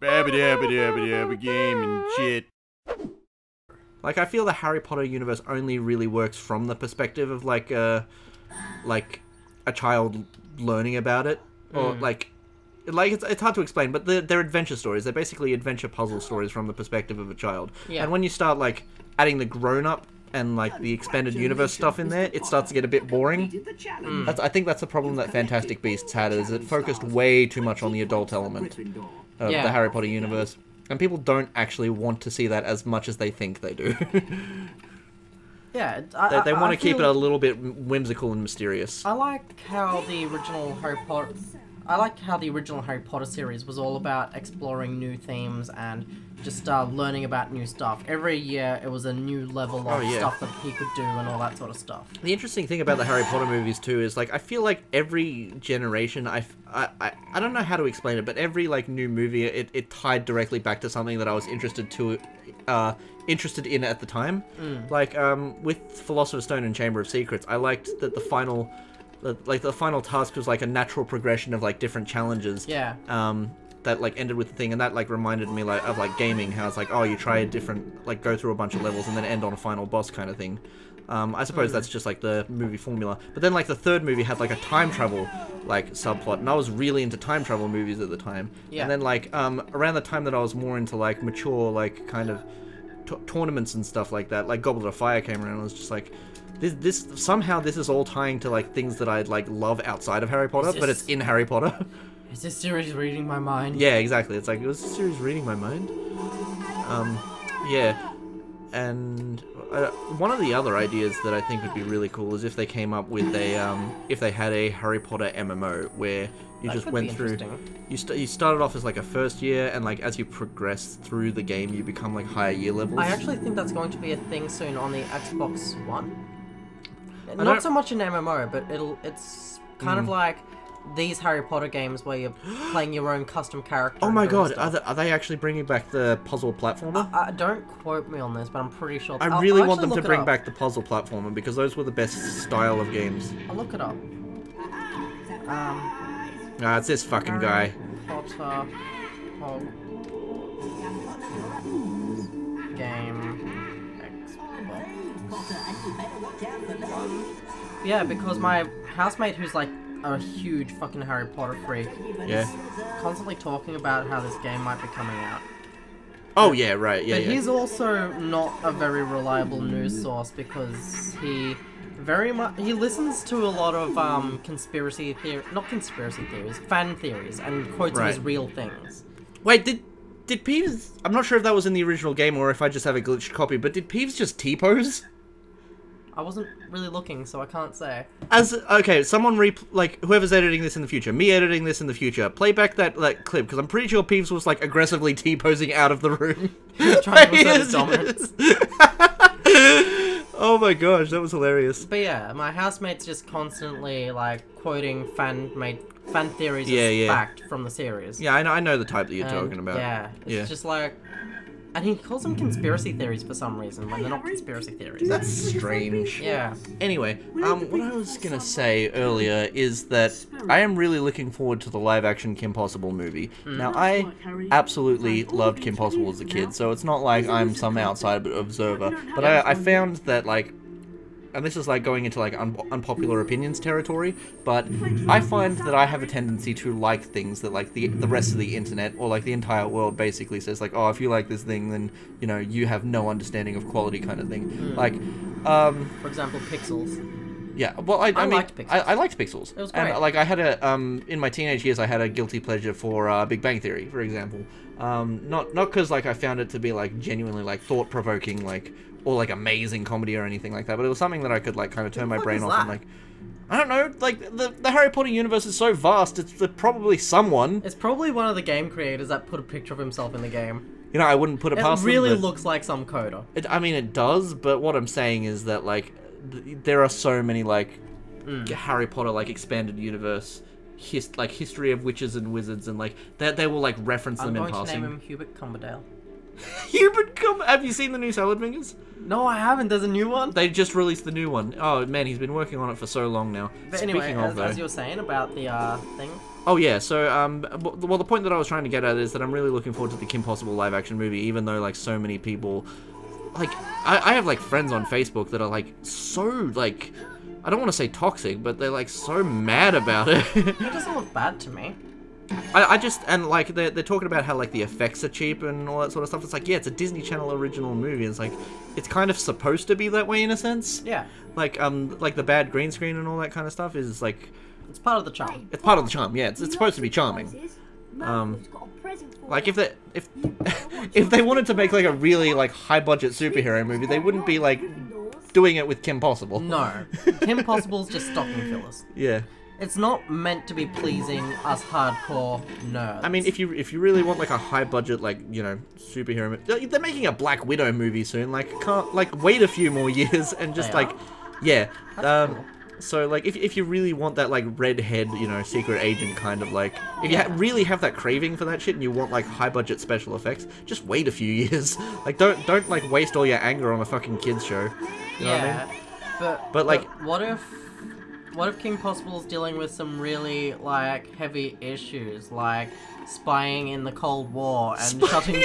Game and shit. Like, I feel the Harry Potter universe only really works from the perspective of, like a child learning about it. Or, like it's hard to explain, but they're adventure stories. They're basically adventure puzzle stories from the perspective of a child. Yeah. And when you start, like, adding the grown-up and, like, the expanded universe stuff in there, it starts to get a bit boring. I think that's the problem that Fantastic Beasts had, is it focused way too much on the adult element of the Harry Potter universe. And people don't actually want to see that as much as they think they do. Yeah, they want to keep it a little bit whimsical and mysterious. I like how the original Harry Potter series was all about exploring new themes and just learning about new stuff. Every year it was a new level of stuff that he could do and all that sort of stuff. The interesting thing about the Harry Potter movies too is, like, I feel like every generation, I don't know how to explain it, but every, like, new movie, it tied directly back to something that I was interested in at the time. Like, with Philosopher's Stone and Chamber of Secrets, I liked that the final task was, like, a natural progression of, like, different challenges. Yeah. That, like, ended with the thing, and that, like, reminded me, like, of, like, gaming, how it's like, oh, you try a different, like, go through a bunch of levels and then end on a final boss kind of thing. I suppose that's just, like, the movie formula. But then, like, the third movie had, like, a time travel, like, subplot, and I was really into time travel movies at the time. Yeah. And then, like, around the time that I was more into, like, mature, like, kind of tournaments and stuff like that, like, Goblet of Fire came around, and I was just like, somehow this is all tying to, like, things that I'd, like, love outside of Harry Potter, but it's in Harry Potter. Is this series reading my mind? Yeah, exactly. It's like, was this series reading my mind? Yeah. And one of the other ideas that I think would be really cool is if they came up with if they had a Harry Potter MMO where you just went through, you started off as, like, a first year, and, like, as you progress through the game, you become, like, higher year levels. I actually think that's going to be a thing soon on the Xbox One. Not so much an MMO, but it's kind of like these Harry Potter games where you're playing your own custom character. Oh my god, are they actually bringing back the puzzle platformer? Don't quote me on this, but I'm pretty sure. I really want them to bring back the puzzle platformer, because those were the best style of games. I'll look it up. It's this fucking guy. Potter game Xbox. Yeah, because my housemate, who's, like, a huge fucking Harry Potter freak, is constantly talking about how this game might be coming out. Oh, yeah, right, yeah, But he's also not a very reliable news source, because he listens to a lot of fan theories, and quotes them as real things. Wait, did Peeves... I'm not sure if that was in the original game or if I just have a glitched copy, but did Peeves just T-pose? I wasn't really looking, so I can't say. Okay, someone whoever's editing this in the future, me editing this in the future, play back that clip, because I'm pretty sure Peeves was, like, aggressively T-posing out of the room. He was trying to assert his dominance. Oh my gosh, that was hilarious. But yeah, my housemate's just constantly, like, quoting fan theories as fact from the series. Yeah, I know the type that you're talking about. Yeah, it's just like... And he calls them conspiracy theories for some reason, when they're not conspiracy theories. That's strange. Yeah. Anyway, what I was gonna say earlier is that I am really looking forward to the live-action Kim Possible movie. Now, I absolutely loved Kim Possible as a kid, so it's not like I'm some outside observer, but I found that, like, and this is, like, going into, like, unpopular opinions territory, but I find that I have a tendency to like things that, like, the rest of the internet, or, like, the entire world basically says, like, oh, if you like this thing, then, you know, you have no understanding of quality kind of thing. Like, for example, Pixels. Yeah, well, I mean, liked Pixels. I liked Pixels. It was great. And, like, I had a, in my teenage years, I had a guilty pleasure for, Big Bang Theory, for example. Not because, like, I found it to be, like, genuinely, like, thought-provoking, like, or, like, amazing comedy or anything like that, but it was something that I could, like, kind of turn my brain off and, like, I don't know, like, the Harry Potter universe is so vast, it's probably someone. It's probably one of the game creators that put a picture of himself in the game. You know, I wouldn't put it past them. It really looks like some coder. I mean, it does, but what I'm saying is that, like, there are so many, like, Harry Potter, like, expanded universe, history of witches and wizards, and, like, they will, like, reference them in passing. I'm going to name him Hubert Cumberdale. Have you seen the new Salad Fingers? No, I haven't. There's a new one? They just released the new one. Oh, man, he's been working on it for so long now. But anyway, as you were saying about the thing, Oh yeah, so well, the point that I was trying to get at is that I'm really looking forward to the Kim Possible live action movie, even though like so many people, like I have like friends on Facebook that are like so like, I don't want to say toxic, but they're like so mad about it. It doesn't look bad to me. I just, and like they're talking about how like the effects are cheap and all that sort of stuff. It's like, yeah, it's a Disney Channel original movie. It's like, it's kind of supposed to be that way in a sense. Yeah. Like the bad green screen and all that kind of stuff is like, it's part of the charm. It's part of the charm. Yeah, it's supposed to be charming. Like if they wanted to make like a really like high budget superhero movie, they wouldn't be like doing it with Kim Possible. No, Kim Possible's just stocking fillers. Yeah. It's not meant to be pleasing us hardcore nerds. I mean, if you really want like a high budget, like, you know, superhero, they're making a Black Widow movie soon. Like, can't like wait a few more years and just like, yeah. Cool. So like, if you really want that like redhead, you know, secret agent kind of like, if you really have that craving for that shit and you want like high budget special effects, just wait a few years. Like, don't like waste all your anger on a fucking kids show. You know what I mean? But like, what if Kim Possible's dealing with some really, like, heavy issues, like spying in the Cold War and shutting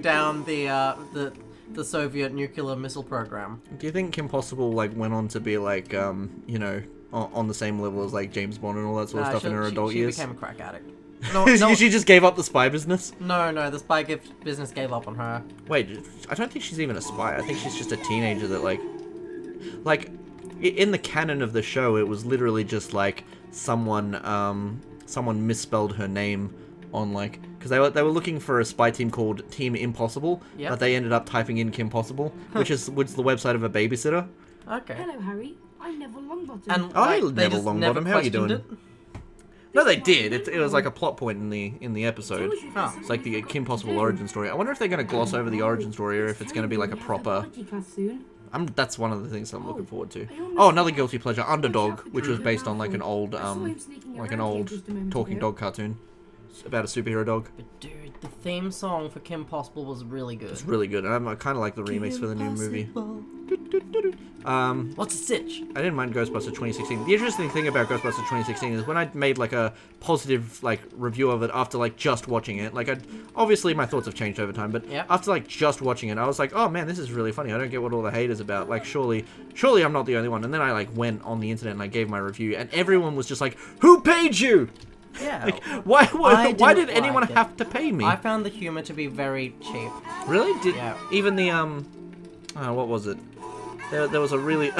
down the Soviet nuclear missile program? Do you think Kim Possible like went on to be like you know, on the same level as like James Bond and all that sort of stuff in her adult years? She became a crack addict. No, she just gave up the spy business? No, the spy business gave up on her. Wait, I don't think she's even a spy. I think she's just a teenager that like in the canon of the show, it was literally just like someone misspelled her name on like, because they were looking for a spy team called Team Impossible, but they ended up typing in Kim Possible, which is the website of a babysitter. Okay. Hello, Harry. I'm Neville Longbottom. And like, Neville Longbottom. How are you doing? No, they did. It was like a plot point in the episode. Oh. It's like the Kim Possible origin story. I wonder if they're going to gloss over the origin story or if it's going to be like a proper. That's one of the things I'm looking forward to. Oh, another guilty pleasure, Underdog, which was based on like an old talking dog cartoon. It's about a superhero dog. But dude, the theme song for Kim Possible was really good. It's really good, and I kind of like the remix for the new movie. What's a sitch? I didn't mind Ghostbusters 2016. The interesting thing about Ghostbusters 2016 is when I made like a positive like review of it after like just watching it, like obviously my thoughts have changed over time, but after like just watching it, I was like, oh man, this is really funny. I don't get what all the hate is about. Like surely I'm not the only one. And then I like went on the internet and I gave my review, and everyone was just like, who paid you? Yeah. Like, why did anyone have to pay me? I found the humor to be very cheap. Really? Yeah. Even the what was it? There was a really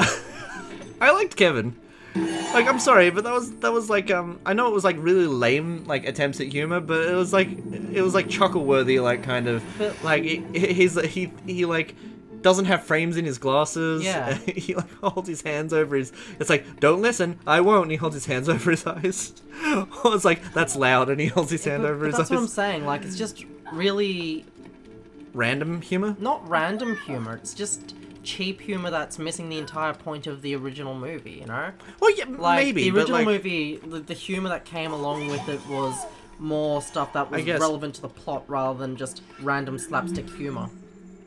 I liked Kevin. Like, I'm sorry, but that was like I know it was like really lame like attempts at humor, but it was like chuckle worthy, like kind of like he like doesn't have frames in his glasses. Yeah. He like holds his hands over his. It's like, don't listen, I won't. And he holds his hands over his eyes. It's like, that's loud, and he holds his hand over his eyes. That's what I'm saying. Like, it's just really random humor. Not random humor. It's just cheap humor that's missing the entire point of the original movie. You know? Well, yeah, like, maybe. The original but like, movie, the humor that came along with it was more stuff that was relevant to the plot rather than just random slapstick humor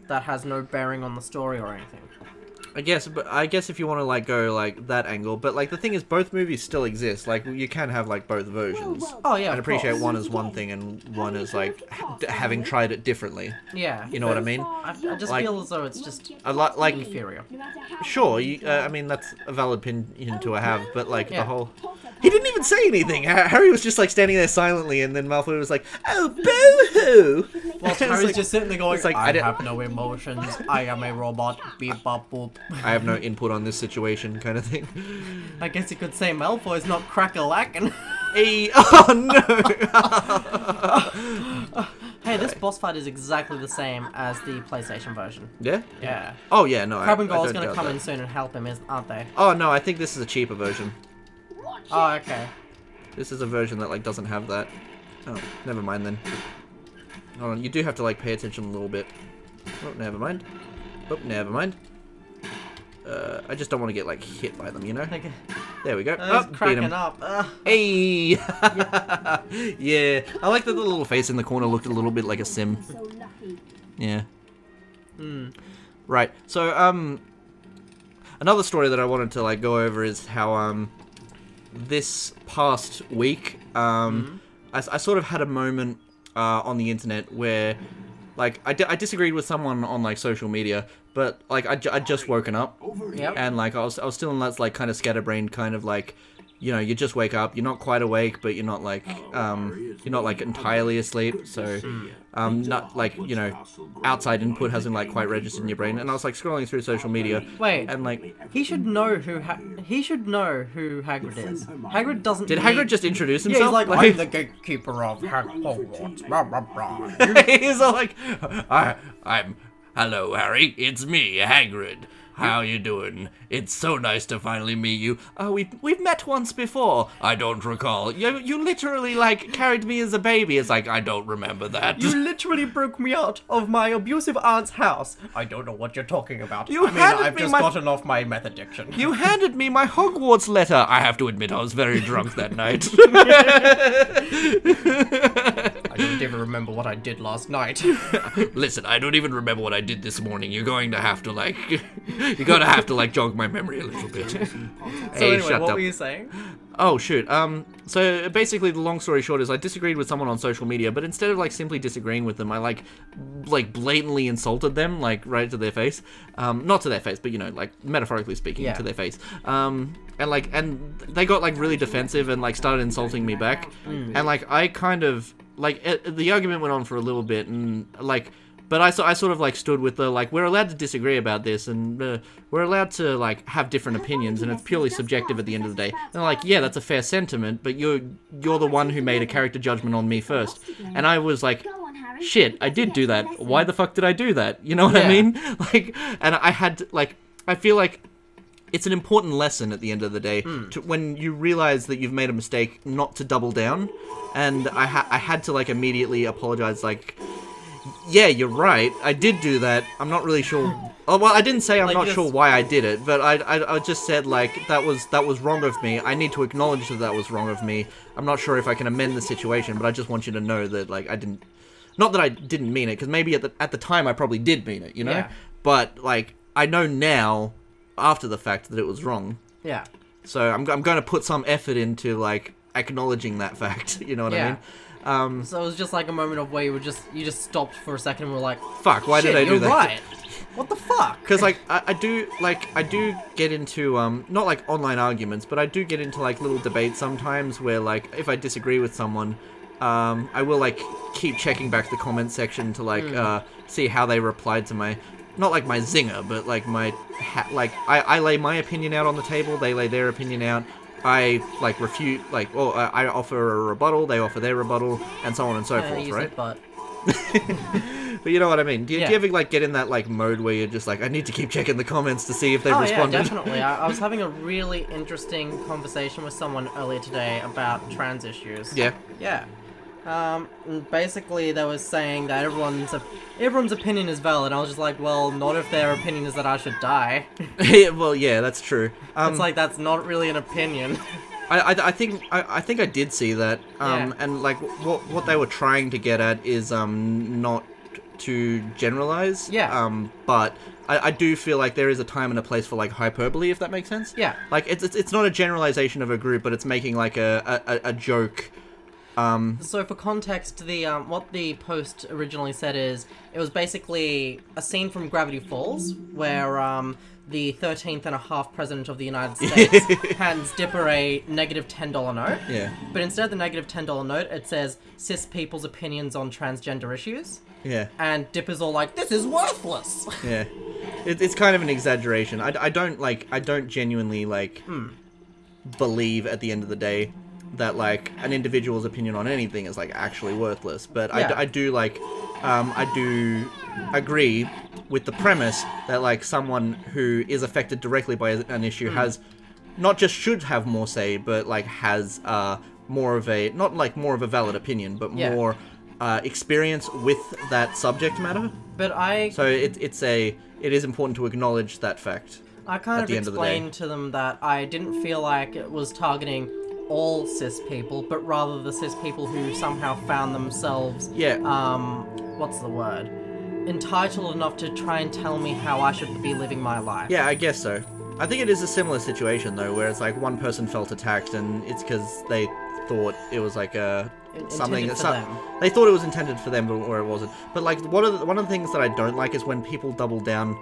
that has no bearing on the story or anything. I guess if you want to like go like that angle, but like the thing is, both movies still exist. Like you can have like both versions. Oh yeah, and appreciate one as one thing and one as like having tried it differently. Yeah, you know what I mean. I just like, feel as though it's just like inferior. Sure, I mean that's a valid opinion to have, but like the whole. He didn't even say anything. Harry was just like standing there silently, and then Malfoy was like, "Oh, boo-hoo!" While Harry's like, just sitting there going, like, I have no emotions. I am a robot. Beep bop boop. I have no input on this situation, kind of thing. I guess you could say Malfoy's not crack-a-lackin'. Hey, oh no! Hey, this boss fight is exactly the same as the PlayStation version. Yeah? Yeah. Oh yeah, no. Crab and Gold's gonna come in soon and help him, aren't they? Oh no, I think this is a cheaper version. Oh, okay. This is a version that like doesn't have that. Oh, never mind then. Hold on, you do have to like pay attention a little bit. Oh, never mind. Oh, never mind. I just don't want to get like hit by them, you know? Okay. There we go. Oh, cracking up. Hey! Yeah. I like that the little face in the corner looked a little bit like a sim. Yeah. Right. So, another story that I wanted to like go over is how this past week, I sort of had a moment on the internet where, like, I disagreed with someone on, like, social media, but, like, I'd just woken up, and, like, I was still in that, like, kind of scatterbrained kind of, like, you know, you just wake up, you're not quite awake, but you're not, like, entirely asleep, so, not, like, you know, outside input hasn't, like, quite registered in your brain, and I was, like, scrolling through social media, and, like... He should know who Hagrid is. Hagrid doesn't Did Hagrid just introduce himself? Yeah, he's like, I'm the gatekeeper of Hogwarts, blah, blah, blah. He's all like, hello, Harry, it's me, Hagrid. How you doing? It's so nice to finally meet you. Oh, we've met once before. I don't recall. You literally, like, carried me as a baby. It's like, I don't remember that. You literally broke me out of my abusive aunt's house. I don't know what you're talking about. I've just gotten off my meth addiction. You handed me my Hogwarts letter. I have to admit, I was very drunk that night. I don't even remember what I did last night. Listen, I don't even remember what I did this morning. You're going to have to, like... You're gonna have to, like, jog my memory a little bit. So Hey, anyway, shut what up. were you saying? Oh, shoot. So basically the long story short is I disagreed with someone on social media, but instead of, like, simply disagreeing with them, I, like blatantly insulted them, like, right to their face. Not to their face, but, you know, like, metaphorically speaking, to their face. And they got, like, really defensive and, like, started insulting me back. And, like, I kind of, like, the argument went on for a little bit, and, like... But I sort of, like, stood with the, like, we're allowed to disagree about this, and we're allowed to, like, have different opinions, and it's purely subjective at the end of the day. And they're like, yeah, that's a fair sentiment, but you're the one who made a character judgment on me first. And I was like, shit, I did do that. Why the fuck did I do that? You know what I mean? Like, and I had to, like, I feel like it's an important lesson at the end of the day, when you realize that you've made a mistake, not to double down. And I had to, like, immediately apologize, like... Yeah, you're right. I did do that. I'm not really sure. Oh, well, I didn't say I'm not sure why I did it, but I just said, like, that was wrong of me. I need to acknowledge that was wrong of me. I'm not sure if I can amend the situation, but I just want you to know that, like, I didn't. Not that I didn't mean it, because maybe at the time I probably did mean it, you know. Yeah. But, like, I know now, after the fact, that it was wrong. Yeah. So I'm going to put some effort into, like, acknowledging that fact. You know what I mean? So it was just like a moment of where you just stopped for a second and were like, fuck, why did I do that? You're right. What the fuck? Because, like, I do get into, not, like, online arguments, but I do get into, like, little debates sometimes where, like, if I disagree with someone, I will, like, keep checking back the comment section to, like, see how they replied to my, not, like, my zinger, but, like, my, I lay my opinion out on the table, they lay their opinion out, I, like, refute, like, or I offer a rebuttal, they offer their rebuttal, and so on and so forth, right? But you know what I mean? Do you ever, like, get in that, like, mode where you're just like, I need to keep checking the comments to see if they've responded? Yeah, definitely. I was having a really interesting conversation with someone earlier today about trans issues. Yeah. Yeah. And basically they were saying that everyone's opinion is valid. I was just like, well, not if their opinion is that I should die. Well, yeah, that's true. It's like, that's not really an opinion. I think I did see that. And, like, what they were trying to get at is not to generalize. Yeah. But I do feel like there is a time and a place for, like, hyperbole, if that makes sense. Yeah. Like, it's not a generalization of a group, but it's making, like, a joke. So for context, what the post originally said is, it was basically a scene from Gravity Falls, where, the 13th and a half president of the United States hands Dipper a negative $10 note. Yeah. But instead of the negative $10 note, it says, cis people's opinions on transgender issues. Yeah. And Dipper's all like, this is worthless! Yeah. It's kind of an exaggeration. I don't genuinely, like, believe at the end of the day that, like, an individual's opinion on anything is, like, actually worthless. But I do agree with the premise that, like, someone who is affected directly by an issue has, not just should have more say, but, like, has more of a, not, like, more of a valid opinion, but more experience with that subject matter. But So it is important to acknowledge that fact. I kind of explained to them that I didn't feel like it was targeting all cis people, but rather the cis people who somehow found themselves, what's the word? Entitled enough to try and tell me how I should be living my life. Yeah, I guess so. I think it is a similar situation though, where it's like one person felt attacked, and it's because they thought it was like something. They thought it was intended for them, or it wasn't. But like one of the things that I don't like is when people double down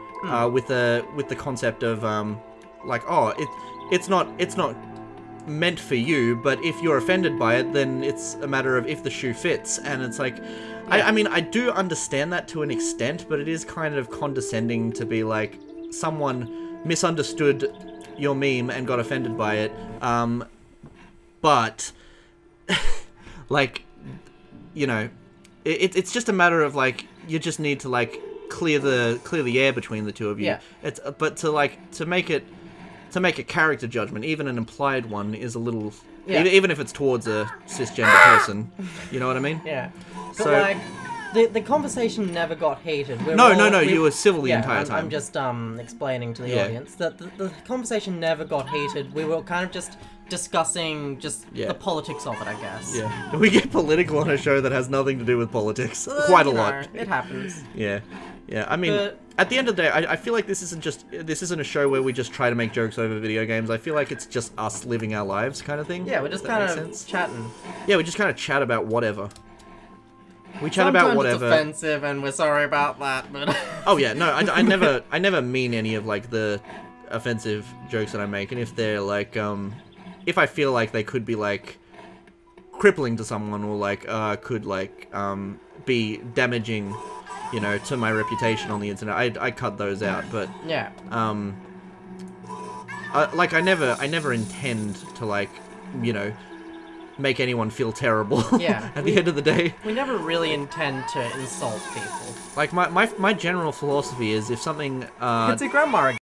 with the concept of like, oh, it's not meant for you, but if you're offended by it, then it's a matter of if the shoe fits. And it's like, I mean, I do understand that to an extent, but it is kind of condescending to be like, someone misunderstood your meme and got offended by it, but like, you know, it's just a matter of like, you just need to like clear the air between the two of you. Yeah. But to make a character judgment, even an implied one, is a little, even if it's towards a cisgender person, you know what I mean? Yeah. But So like, the conversation never got heated. No, you were civil the entire time. I'm just explaining to the audience that the conversation never got heated. We were kind of just discussing the politics of it, I guess. Yeah. We get political on a show that has nothing to do with politics. Quite a lot. It happens. Yeah. Yeah, I mean, at the end of the day, I feel like this isn't a show where we just try to make jokes over video games. I feel like it's just us living our lives kind of thing. Yeah, we're just kind of chatting. Yeah, we just kind of chat about whatever. We chat about whatever. It's offensive, and we're sorry about that, but... Oh yeah, no, I never mean any of, like, the offensive jokes that I make, and if they're, like, if I feel like they could be, like, crippling to someone, or, like, could, like, be damaging, you know, to my reputation on the internet, I cut those out, but... Yeah. Like, I never intend to, like, you know, make anyone feel terrible. Yeah. At the end of the day. We never really intend to insult people. Like, my general philosophy is if something, It's a grandma again.